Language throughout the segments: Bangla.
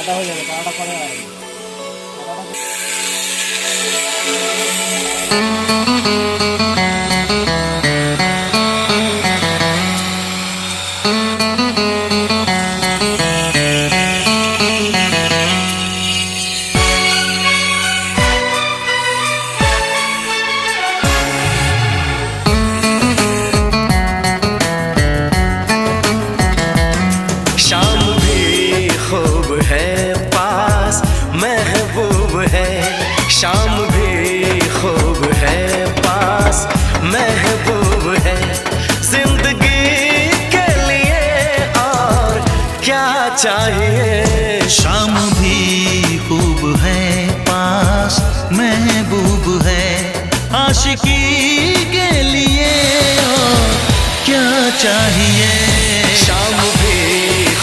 কাটা হয়ে যাবে, কাটাটা করে शाम भी खूब है पास महबूब है जिंदगी के लिए और क्या चाहिए। शाम भी खूब है पास महबूब है आशिकी के लिए और क्या चाहिए। शाम भी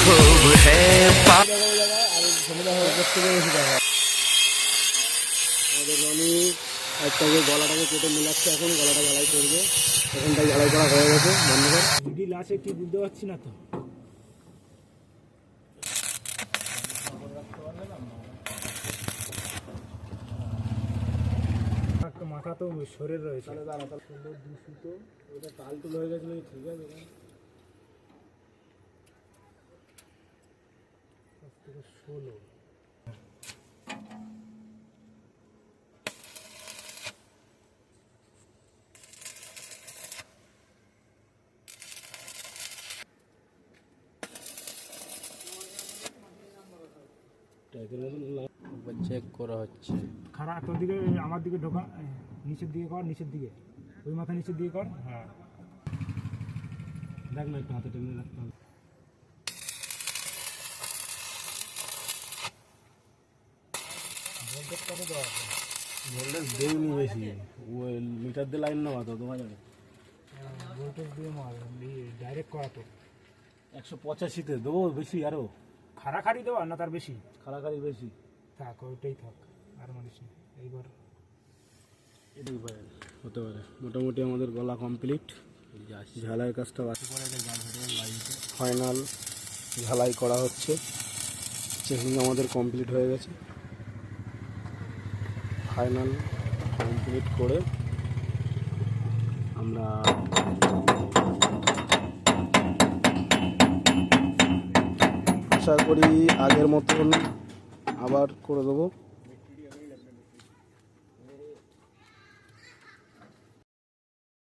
खूब है पास। একটাকে গলাটাকে কেটে মিলাচ্ছে, এখন গলাটা ঝালাই করবে, এখানটায় ঝালাই করা হয়ে গেছে। বন্ধ কর, ভিডিও আছে কি বুঝতে পারছি না তো। মাথা তো শরীর রয়েছে, সুন্দর দূষিত, ওটা তাল টুল হয়ে গেছিল, ঠিক আছে 16। চেক করা হচ্ছে। খারাপ তোর দিকে, আমার দিকে ঢোকা, নিচের দিকে কর, নিচের দিকে, ওই মাথা নিচের দিকে কর। হ্যাঁ দেখ না, একটু হাতে টেনে রাখতে হবে। ভোল্টেজ কত দেওয়া আছে? ভোল্টেজ দেয়নি বেশি, ওই মিটার দিয়ে লাইন নেওয়া তো তোমার যাবে। ভোল্টেজ দিয়ে মার ডাইরেক্ট করা তো 185-তে দেবো, বেশি আরও খাড়াখাড়ি দেওয়া না, তার বেশি খাড়াখাড়ি বেশি থাক, ওইটাই থাক, আর মানিস না। এইবার এটাই হতে পারে। মোটামুটি আমাদের গলা কমপ্লিট, ঝালাই কাজটা বাকি পড়ে গেছে, ফাইনাল ঝালাই করা হচ্ছে। চেকিং আমাদের কমপ্লিট হয়ে গেছে, ফাইনাল কমপ্লিট করে আমরা আশা করি আগের মতন আবার করে দেবো।